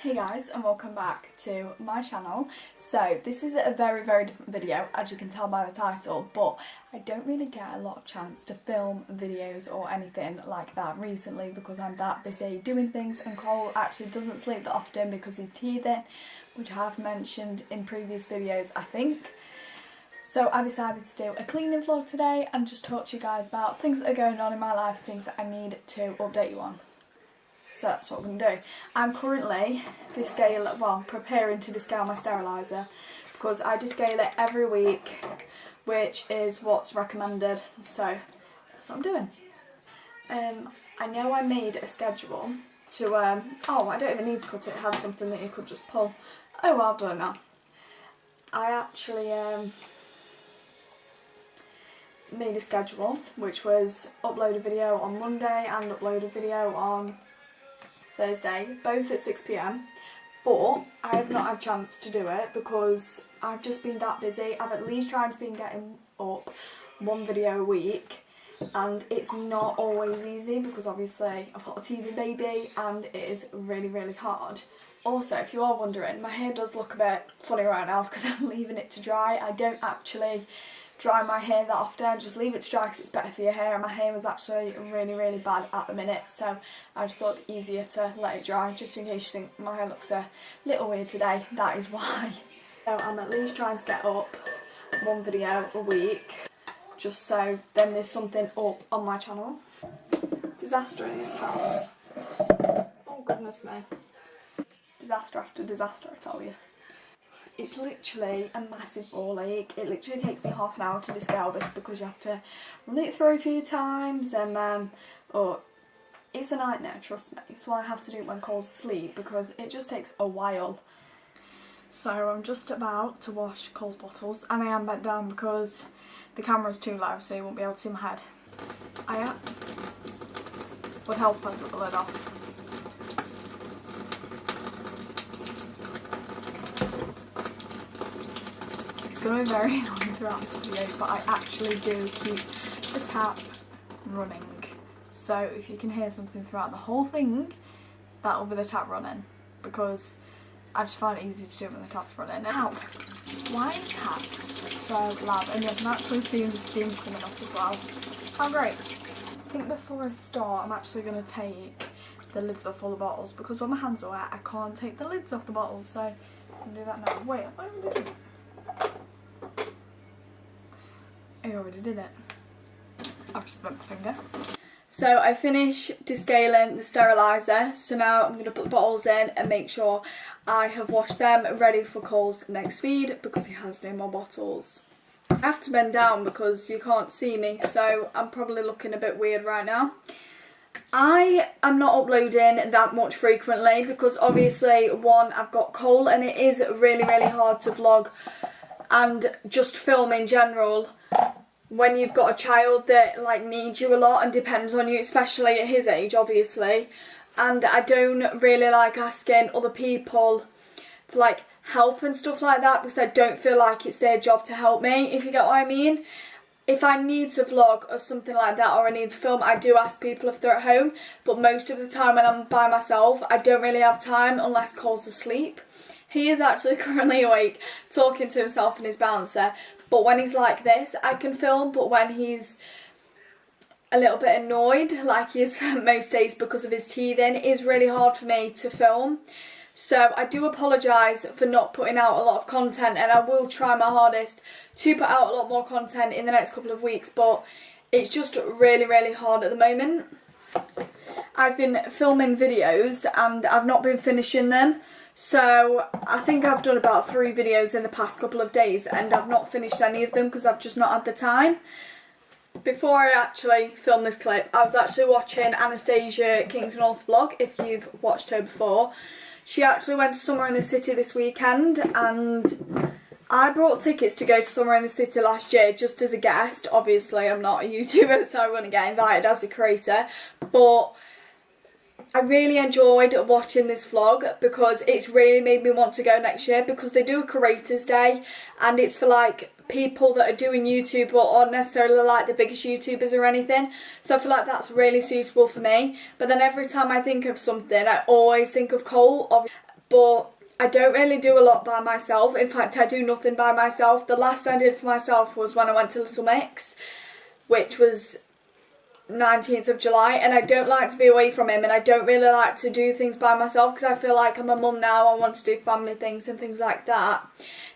Hey guys, and welcome back to my channel. So this is a very different video, as you can tell by the title, but I don't really get a lot of chance to film videos or anything like that recently because I'm that busy doing things, and Cole actually doesn't sleep that often because he's teething, which I have mentioned in previous videos I think. So I decided to do a cleaning vlog today and just talk to you guys about things that are going on in my life, things that I need to update you on. So that's what we're going to do. I'm currently preparing to descale my steriliser because I descale it every week, which is what's recommended. So that's what I'm doing. I know I made a schedule to, oh, I don't even need to cut it, have something that you could just pull. Oh, well, I've done it now. I actually made a schedule, which was upload a video on Monday and upload a video on Thursday, both at 6 PM, but I have not had a chance to do it because I've just been that busy. I've at least tried to be getting up one video a week, and it's not always easy because obviously I've got a teething baby and it is really hard. Also, if you are wondering, my hair does look a bit funny right now because I'm leaving it to dry. I don't actually dry my hair that often, I just leave it to dry because it's better for your hair, and my hair was actually really bad at the minute, so I just thought it easier to let it dry, just in case you think my hair looks a little weird today, that is why. So I'm at least trying to get up one video a week, just so then there's something up on my channel. Disaster in this house. Oh goodness me. Disaster after disaster, I tell you. It's literally a massive ball ache. It literally takes me half an hour to descale this because you have to run it through a few times and then, it's a nightmare, trust me. So I have to do it when Cole's asleep because it just takes a while. So I'm just about to wash Cole's bottles, and I am bent down because the camera's too low so you won't be able to see my head. I would help if I took the lid off. It's going to be very annoying throughout this video, but I actually do keep the tap running. So if you can hear something throughout the whole thing, that will be the tap running, because I just find it easy to do it when the tap's running. Now, why are taps so loud? And you can actually see the steam coming up as well. How great. I think before I start, I'm actually going to take the lids off all the bottles, because when my hands are wet, I can't take the lids off the bottles, so I'm going to do that now. Wait, what am I doing? I already did it. I've just burnt my finger. So I finished descaling the steriliser, so now I'm going to put the bottles in and make sure I have washed them ready for Cole's next feed because he has no more bottles. I have to bend down because you can't see me, so I'm probably looking a bit weird right now. I am not uploading that much frequently because obviously, one, I've got Cole and it is really hard to vlog and just film in general when you've got a child that like needs you a lot and depends on you, especially at his age obviously. And I don't really like asking other people for like help and stuff like that because I don't feel like it's their job to help me, if you get what I mean. If I need to vlog or something like that, or I need to film, I do ask people if they're at home, but most of the time when I'm by myself I don't really have time unless Cole's asleep. He is actually currently awake, talking to himself in his bouncer, but when he's like this, I can film, but when he's a little bit annoyed, like he is most days because of his teething, it is really hard for me to film. So I do apologise for not putting out a lot of content, and I will try my hardest to put out a lot more content in the next couple of weeks, but it's just really hard at the moment. I've been filming videos and I've not been finishing them. So I think I've done about 3 videos in the past couple of days and I've not finished any of them because I've just not had the time. Before I actually filmed this clip, I was actually watching Anastasia Kingsnorth's vlog, if you've watched her before. She actually went to Summer in the City this weekend, and I bought tickets to go to Summer in the City last year just as a guest. Obviously I'm not a YouTuber so I wouldn't get invited as a creator, but I really enjoyed watching this vlog because it's really made me want to go next year, because they do a creators day and it's for like people that are doing YouTube but aren't necessarily like the biggest YouTubers or anything. So I feel like that's really suitable for me. But then every time I think of something, I always think of Cole. but I don't really do a lot by myself. In fact, I do nothing by myself. The last I did for myself was when I went to Little Mix, which was 19th of July, and I don't like to be away from him, and I don't really like to do things by myself because I feel like I'm a mum now. I want to do family things and things like that.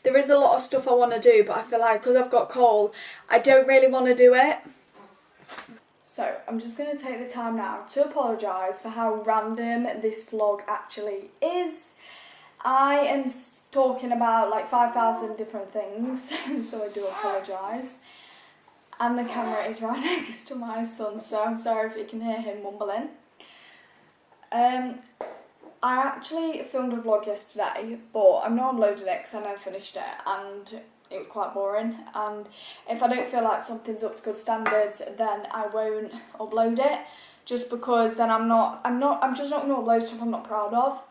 There is a lot of stuff I want to do, but I feel like because I've got Cole, I don't really want to do it. So I'm just going to take the time now to apologise for how random this vlog actually is. I am talking about like 5,000 different things, so I do apologise. And the camera is right next to my son, so I'm sorry if you can hear him mumbling. I actually filmed a vlog yesterday, but I'm not uploading it because I never finished it, and it was quite boring. And if I don't feel like something's up to good standards, then I won't upload it, just because then I'm just not going to upload stuff I'm not proud of.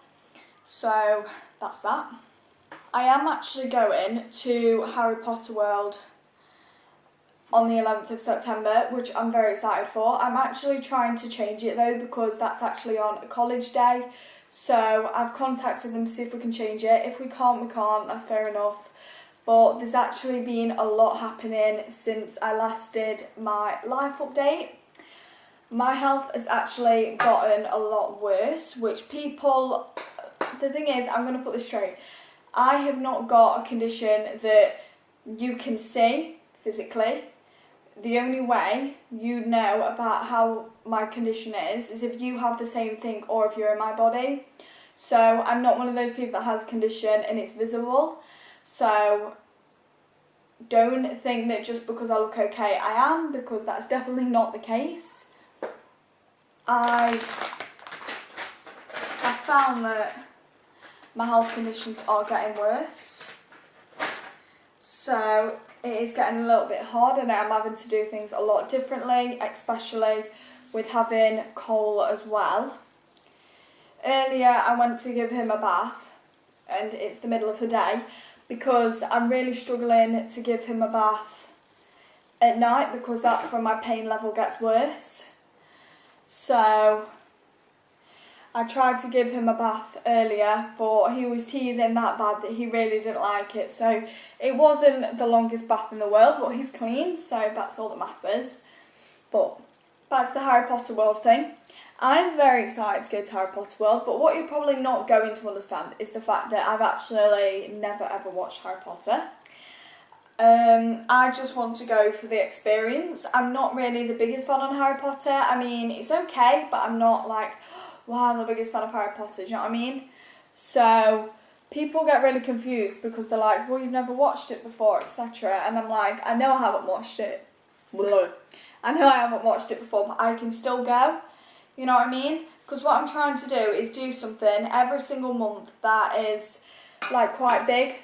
So that's that. I am actually going to Harry Potter World on the 11th of September, which I'm very excited for. I'm actually trying to change it though, because that's actually on a college day. So I've contacted them to see if we can change it. If we can't, we can't, that's fair enough. But there's actually been a lot happening since I last did my life update. My health has actually gotten a lot worse, which people, the thing is, I'm going to put this straight. I have not got a condition that you can see physically. The only way you know about how my condition is if you have the same thing or if you're in my body. So I'm not one of those people that has a condition and it's visible. So don't think that just because I look okay I am, because that's definitely not the case. I found that my health conditions are getting worse. So it is getting a little bit harder now. I'm having to do things a lot differently, especially with having Cole as well. Earlier I went to give him a bath, and it's the middle of the day, because I'm really struggling to give him a bath at night, because that's when my pain level gets worse. So I tried to give him a bath earlier, but he was teething that bad that he really didn't like it. So it wasn't the longest bath in the world, but he's clean, so that's all that matters. But back to the Harry Potter World thing. I'm very excited to go to Harry Potter World, but what you're probably not going to understand is the fact that I've actually never ever watched Harry Potter. I just want to go for the experience. I'm not really the biggest fan on Harry Potter. I mean, it's okay, but I'm not like, wow, I'm the biggest fan of Harry Potter, do you know what I mean? So people get really confused because they're like, well, you've never watched it before, etc. And I'm like, I know I haven't watched it. I know I haven't watched it before, but I can still go. You know what I mean? Because what I'm trying to do is do something every single month that is like quite big,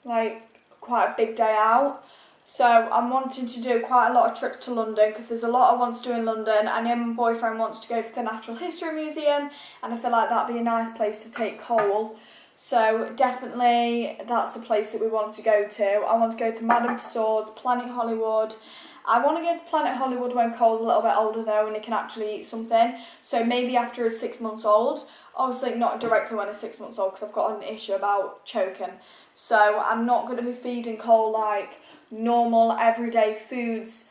like quite a big day out. So I'm wanting to do quite a lot of trips to London, because there's a lot I want to do in London. I know my boyfriend wants to go to the Natural History Museum, and I feel like that'd be a nice place to take Cole. So definitely that's the place that we want to go to. I want to go to Madame Tussauds, Planet Hollywood. I want to go to Planet Hollywood when Cole's a little bit older though, and he can actually eat something. So maybe after he's 6 months old. Obviously not directly when he's 6 months old, because I've got an issue about choking. So I'm not going to be feeding Cole like normal everyday foods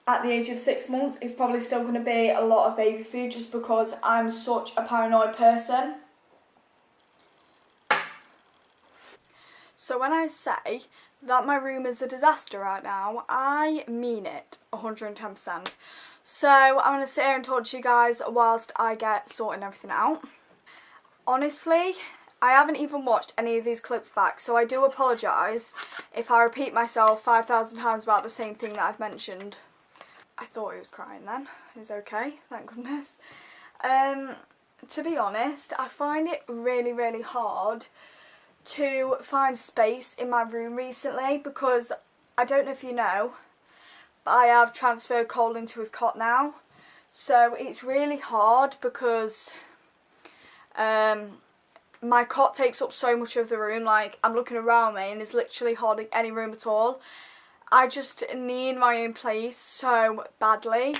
at the age of 6 months. It's probably still going to be a lot of baby food, just because I'm such a paranoid person. So when I say that my room is a disaster right now, I mean it 110%. So I'm going to sit here and talk to you guys whilst I get sorting everything out. Honestly, I haven't even watched any of these clips back, so I do apologise if I repeat myself 5,000 times about the same thing that I've mentioned. I thought he was crying then. He's okay, thank goodness. To be honest, I find it really, really hard to find space in my room recently, because I don't know if you know, but I have transferred Cole into his cot now. So it's really hard because my cot takes up so much of the room. Like, I'm looking around me and there's literally hardly any room at all. I just need my own place so badly.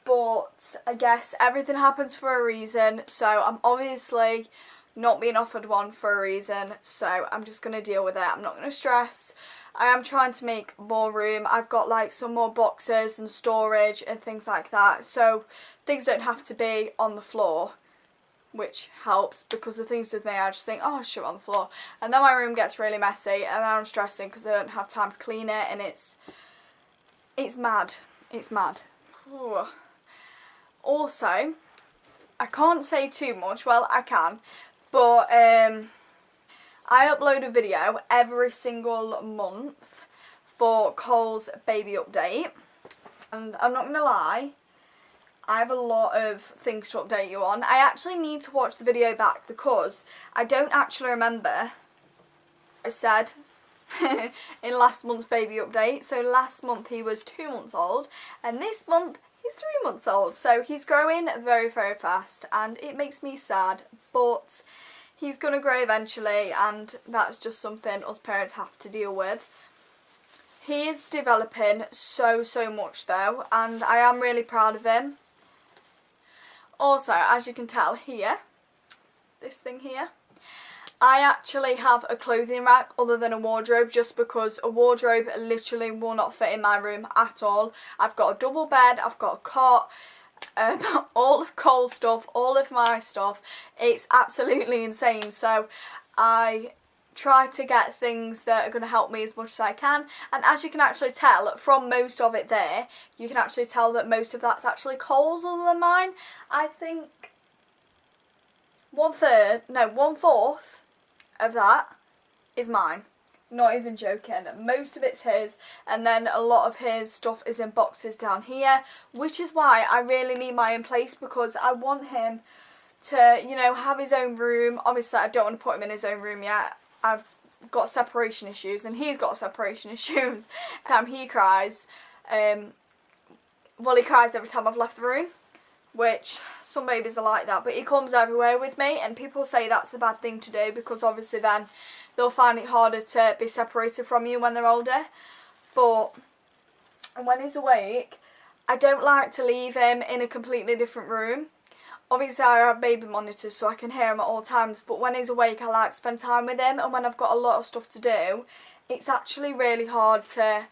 But I guess everything happens for a reason, so I'm obviously not being offered one for a reason, so I'm just going to deal with it. I'm not going to stress. I am trying to make more room. I've got like some more boxes and storage and things like that, so things don't have to be on the floor, which helps, because the things with me, I just think, oh, shit, on the floor, and then my room gets really messy, and then I'm stressing because I don't have time to clean it, and it's mad. It's mad. Ooh. Also, I can't say too much. Well, I can, but I upload a video every single month for Cole's baby update, and I'm not gonna lie, I have a lot of things to update you on. I actually need to watch the video back because I don't actually remember what I said in last month's baby update. So last month he was 2 months old, and this month he's 3 months old. So he's growing very, very fast, and it makes me sad, but he's gonna grow eventually, and that's just something us parents have to deal with. He is developing so much though, and I am really proud of him. Also, as you can tell here, this thing here, I actually have a clothing rack other than a wardrobe, just because a wardrobe literally will not fit in my room at all. I've got a double bed, I've got a cot, all of Cole's stuff, all of my stuff. It's absolutely insane, so I try to get things that are going to help me as much as I can, and as you can actually tell from most of it there, you can actually tell that most of that's actually Cole's other than mine. I think 1/4 of that is mine. Not even joking. Most of it's his, and then a lot of his stuff is in boxes down here, which is why I really need my own place, because I want him to, you know, have his own room. Obviously I don't want to put him in his own room yet. I've got separation issues, and he's got separation issues. He cries. Well, he cries every time I've left the room, which some babies are like that, but he comes everywhere with me, and people say that's the bad thing to do, because obviously then they'll find it harder to be separated from you when they're older. But when he's awake, I don't like to leave him in a completely different room. Obviously I have baby monitors so I can hear him at all times, but when he's awake I like to spend time with him, and when I've got a lot of stuff to do, it's actually really hard to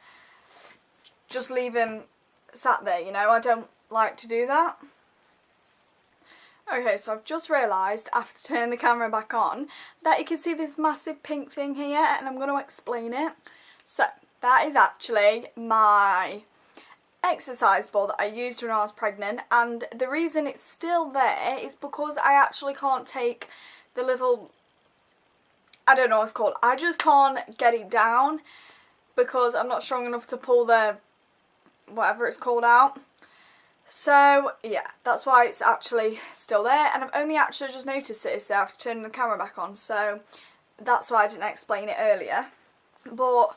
just leave him sat there, you know. I don't like to do that. Okay, so I've just realised, after turning the camera back on, that you can see this massive pink thing here, and I'm going to explain it. So, that is actually my exercise ball that I used when I was pregnant, and the reason it's still there is because I actually can't take the little, I don't know what it's called, I just can't get it down because I'm not strong enough to pull the whatever it's called out. So yeah, that's why it's actually still there, and I've only actually just noticed that it's there after turning the camera back on, so that's why I didn't explain it earlier. But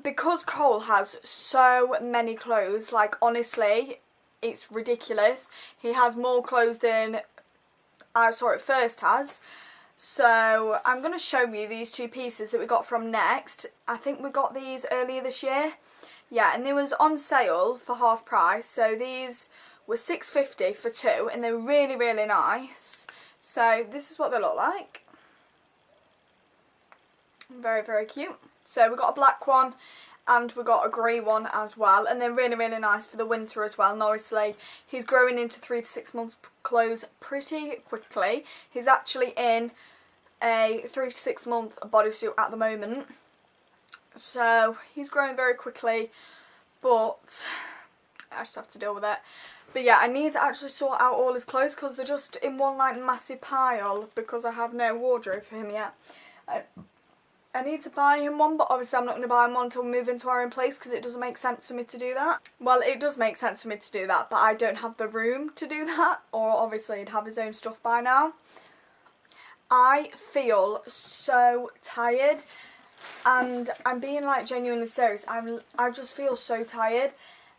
because Cole has so many clothes, like honestly, it's ridiculous. He has more clothes than I saw it first has. So I'm going to show you these two pieces that we got from Next. I think we got these earlier this year. Yeah, and they was on sale for half price. So these were $6.50 for two, and they're really, really nice. So this is what they look like. Very, very cute. So we got a black one and we got a grey one as well, and they're really, really nice for the winter as well. And obviously he's growing into 3 to 6 months clothes pretty quickly. He's actually in a 3 to 6 month bodysuit at the moment, so he's growing very quickly, but I just have to deal with it. But yeah, I need to actually sort out all his clothes because they're just in one like massive pile because I have no wardrobe for him yet. I need to buy him one, but obviously I'm not going to buy him one until we move into our own place because it doesn't make sense for me to do that. Well, it does make sense for me to do that, but I don't have the room to do that, or obviously he'd have his own stuff by now. I feel so tired, and I'm being like genuinely serious. I just feel so tired.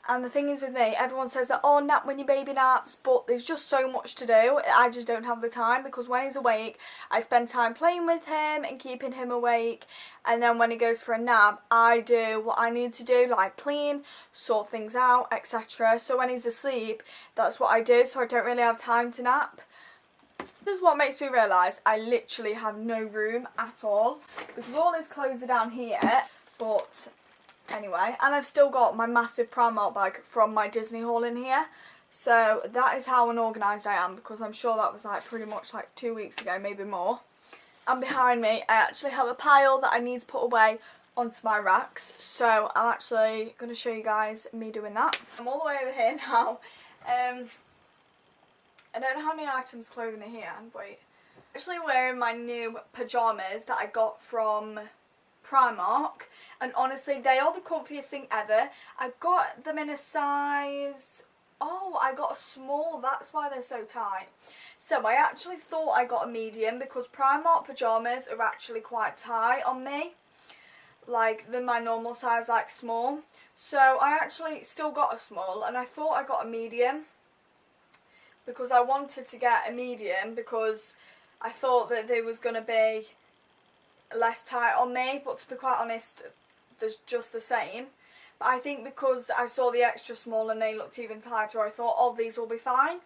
And the thing is with me, everyone says that, oh, nap when your baby naps, but there's just so much to do. I just don't have the time, because when he's awake, I spend time playing with him and keeping him awake. And then when he goes for a nap, I do what I need to do, like clean, sort things out, etc. So when he's asleep, that's what I do, so I don't really have time to nap. This is what makes me realise I literally have no room at all, because all his clothes are down here, but anyway, and I've still got my massive Primark bag from my Disney haul in here, so that is how unorganised I am, because I'm sure that was like pretty much like 2 weeks ago, maybe more. And behind me I actually have a pile that I need to put away onto my racks, so I'm actually going to show you guys me doing that. I'm all the way over here now. I don't know how many items of clothing are here, wait. I'm actually wearing my new pyjamas that I got from Primark, and honestly they are the comfiest thing ever. I got them in a size, oh, I got a small, that's why they're so tight. So I actually thought I got a medium, because Primark pyjamas are actually quite tight on me, like than my normal size, like small. So I actually still got a small, and I thought I got a medium, because I wanted to get a medium because I thought that they was going to be less tight on me, but to be quite honest, they're just the same. But I think because I saw the extra small and they looked even tighter, I thought, oh, these will be fine.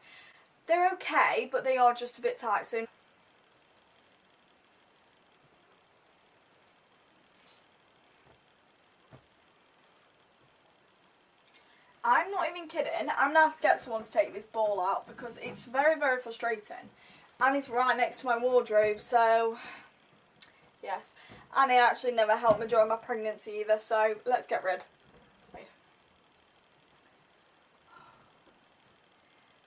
They're okay, but they are just a bit tight, so I'm not even kidding, I'm going to have to get someone to take this ball out, because it's very, very frustrating. And it's right next to my wardrobe, so yes. And it actually never helped me during my pregnancy either, so let's get rid. Wait.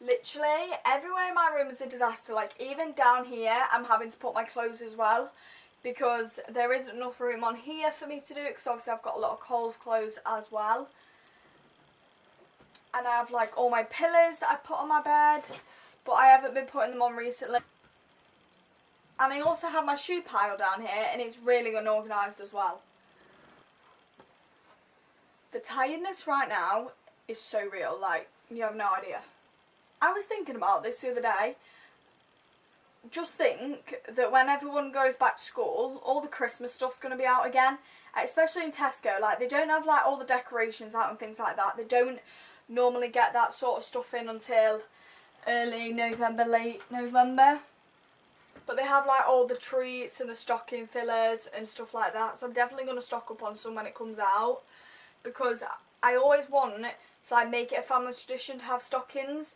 Literally, everywhere in my room is a disaster. Like, even down here, I'm having to put my clothes as well, because there isn't enough room on here for me to do it, because obviously I've got a lot of Cole's clothes as well. And I have like all my pillows that I put on my bed, but I haven't been putting them on recently. And I also have my shoe pile down here, and it's really unorganised as well. The tiredness right now is so real, like, you have no idea. I was thinking about this the other day. Just think that when everyone goes back to school, all the Christmas stuff's going to be out again, especially in Tesco. Like, they don't have like all the decorations out and things like that. They don't normally get that sort of stuff in until early November, late November, but they have like all the treats and the stocking fillers and stuff like that, so I'm definitely going to stock up on some when it comes out, because I always want to like make it a family tradition to have stockings.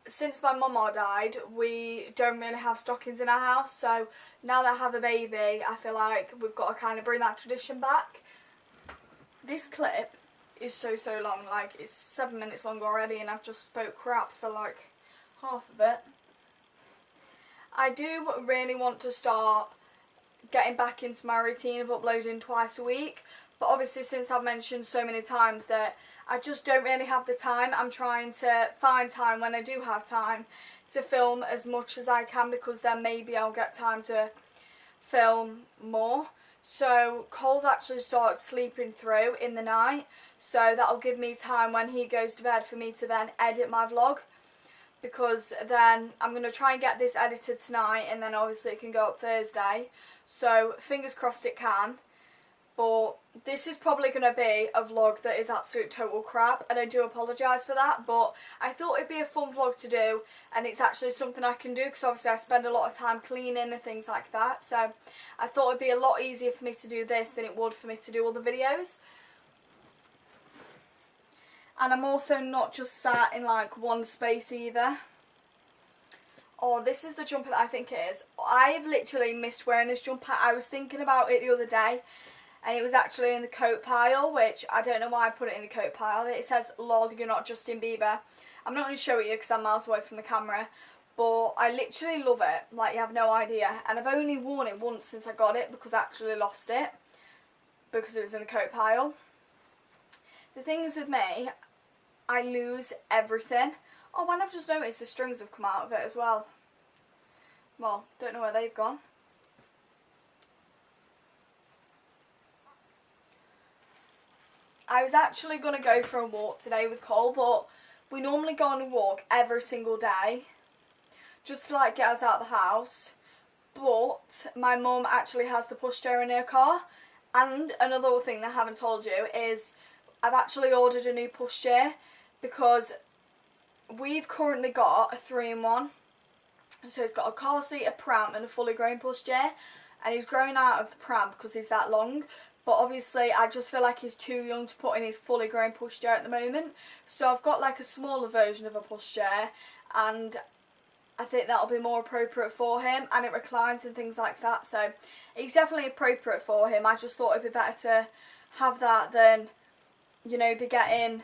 Since my mama died, we don't really have stockings in our house, so now that I have a baby, I feel like we've got to kind of bring that tradition back. This clip is so long, like it's 7 minutes long already, and I've just spoke crap for like half of it. I do really want to start getting back into my routine of uploading twice a week, but obviously since I've mentioned so many times that I just don't really have the time, I'm trying to find time when I do have time to film as much as I can, because then maybe I'll get time to film more. So Cole's actually started sleeping through in the night, so that'll give me time when he goes to bed for me to then edit my vlog, because then I'm going to try and get this edited tonight, and then obviously it can go up Thursday, so fingers crossed it can. But this is probably going to be a vlog that is absolute total crap, and I do apologise for that, but I thought it'd be a fun vlog to do, and it's actually something I can do, because obviously I spend a lot of time cleaning and things like that, so I thought it'd be a lot easier for me to do this than it would for me to do all the videos. And I'm also not just sat in like one space either. Oh, this is the jumper that I think it is. I've literally missed wearing this jumper. I was thinking about it the other day, and it was actually in the coat pile, which I don't know why I put it in the coat pile. It says, lol, you're not Justin Bieber. I'm not going to show it you because I'm miles away from the camera, but I literally love it, like you have no idea. And I've only worn it once since I got it, because I actually lost it, because it was in the coat pile. The thing is with me, I lose everything. Oh, and I've just noticed the strings have come out of it as well. Well, don't know where they've gone. I was actually going to go for a walk today with Cole, but we normally go on a walk every single day, just to like get us out of the house. But my mum actually has the pushchair in her car, and another thing that I haven't told you is I've actually ordered a new pushchair, because we've currently got a 3-in-1, So he's got a car seat, a pram and a fully grown pushchair, and he's growing out of the pram because he's that long. But obviously I just feel like he's too young to put in his fully grown pushchair at the moment. So I've got like a smaller version of a pushchair, and I think that'll be more appropriate for him, and it reclines and things like that. So it's definitely appropriate for him. I just thought it'd be better to have that than, you know, than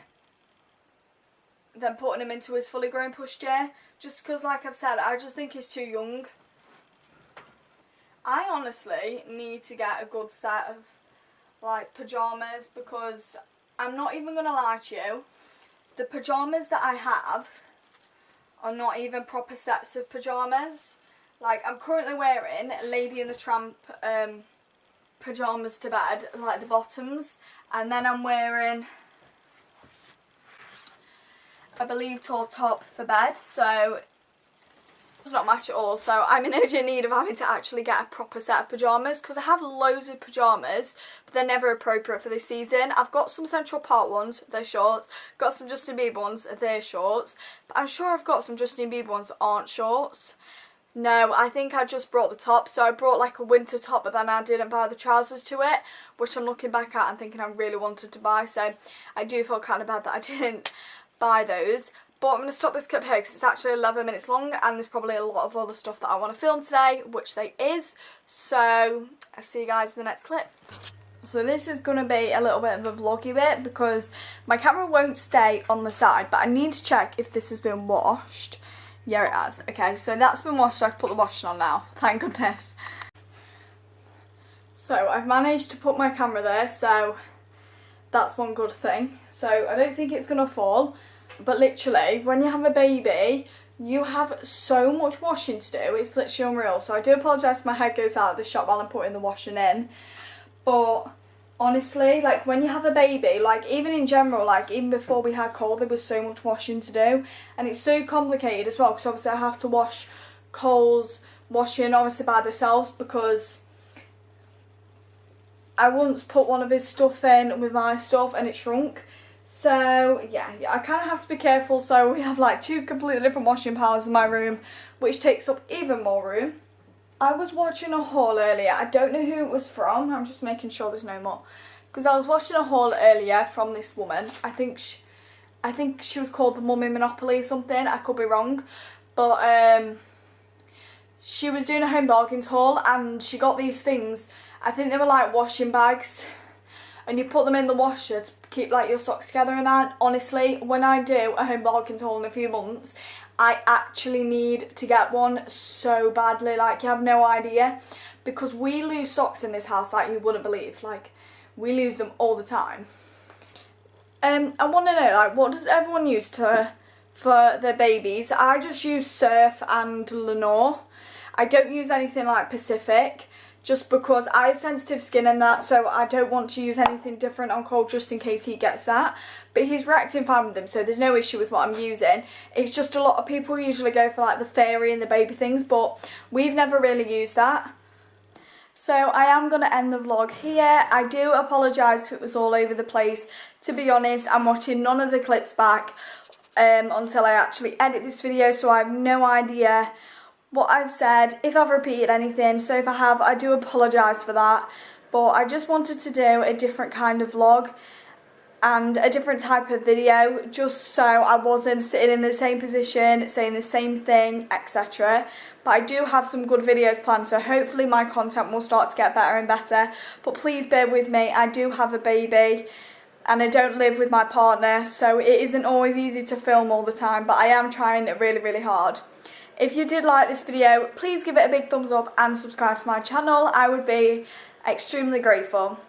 putting him into his fully grown pushchair. Just because, like I've said, I just think he's too young. I honestly need to get a good set of like pyjamas, because I'm not even gonna lie to you, the pyjamas that I have are not even proper sets of pyjamas. Like, I'm currently wearing Lady and the Tramp pyjamas to bed, like the bottoms, and then I'm wearing, I believe, tall top for bed, so does not match at all. So I'm in urgent need of having to actually get a proper set of pyjamas, because I have loads of pyjamas but they're never appropriate for this season. I've got some Central Park ones, they're shorts, got some Justin Bieber ones, they're shorts, but I'm sure I've got some Justin Bieber ones that aren't shorts. No, I think I just brought the top. So I brought like a winter top, but then I didn't buy the trousers to it, which I'm looking back at and thinking I really wanted to buy. So I do feel kind of bad that I didn't buy those. But I'm going to stop this clip here because it's actually 11 minutes long, and there's probably a lot of other stuff that I want to film today, which there is. So I'll see you guys in the next clip. So this is going to be a little bit of a vloggy bit because my camera won't stay on the side, but I need to check if this has been washed. Yeah, it has. Okay, so that's been washed, so I can put the washing on now. Thank goodness. So I've managed to put my camera there, so that's one good thing. So I don't think it's going to fall. But literally, when you have a baby, you have so much washing to do. It's literally unreal. So I do apologise if my head goes out of the shot while I'm putting the washing in. But honestly, like, when you have a baby, like, even in general, like, even before we had Cole, there was so much washing to do. And it's so complicated as well, because obviously I have to wash Cole's washing, obviously, by themselves, because I once put one of his stuff in with my stuff and it shrunk. So yeah, I kind of have to be careful. So we have like 2 completely different washing piles in my room, which takes up even more room. I was watching a haul earlier. I don't know who it was from. I'm just making sure there's no more. Because I was watching a haul earlier from this woman. I think she was called the Mummy Monopoly or something. I could be wrong. But she was doing a home bargains haul, and she got these things. I think they were like washing bags, and you put them in the washer to keep like your socks together and that. Honestly, when I do a home bargains haul in a few months, I actually need to get one so badly, like, you have no idea, because we lose socks in this house like you wouldn't believe. Like, we lose them all the time. I want to know, like, what does everyone use for their babies? I just use Surf and Lenore. I don't use anything like Pacific, just because I have sensitive skin and that, so I don't want to use anything different on Cole just in case he gets that. But he's reacting fine with them, so there's no issue with what I'm using. It's just a lot of people usually go for like the fairy and the baby things, but we've never really used that. So I am going to end the vlog here. I do apologise if it was all over the place. To be honest, I'm watching none of the clips back until I actually edit this video, so I have no idea what I've said, if I've repeated anything. So if I have, I do apologise for that. But I just wanted to do a different kind of vlog and a different type of video, just so I wasn't sitting in the same position, saying the same thing, etc. But I do have some good videos planned, so hopefully my content will start to get better and better. But please bear with me, I do have a baby and I don't live with my partner, so it isn't always easy to film all the time, but I am trying really, really hard. If you did like this video, please give it a big thumbs up and subscribe to my channel. I would be extremely grateful.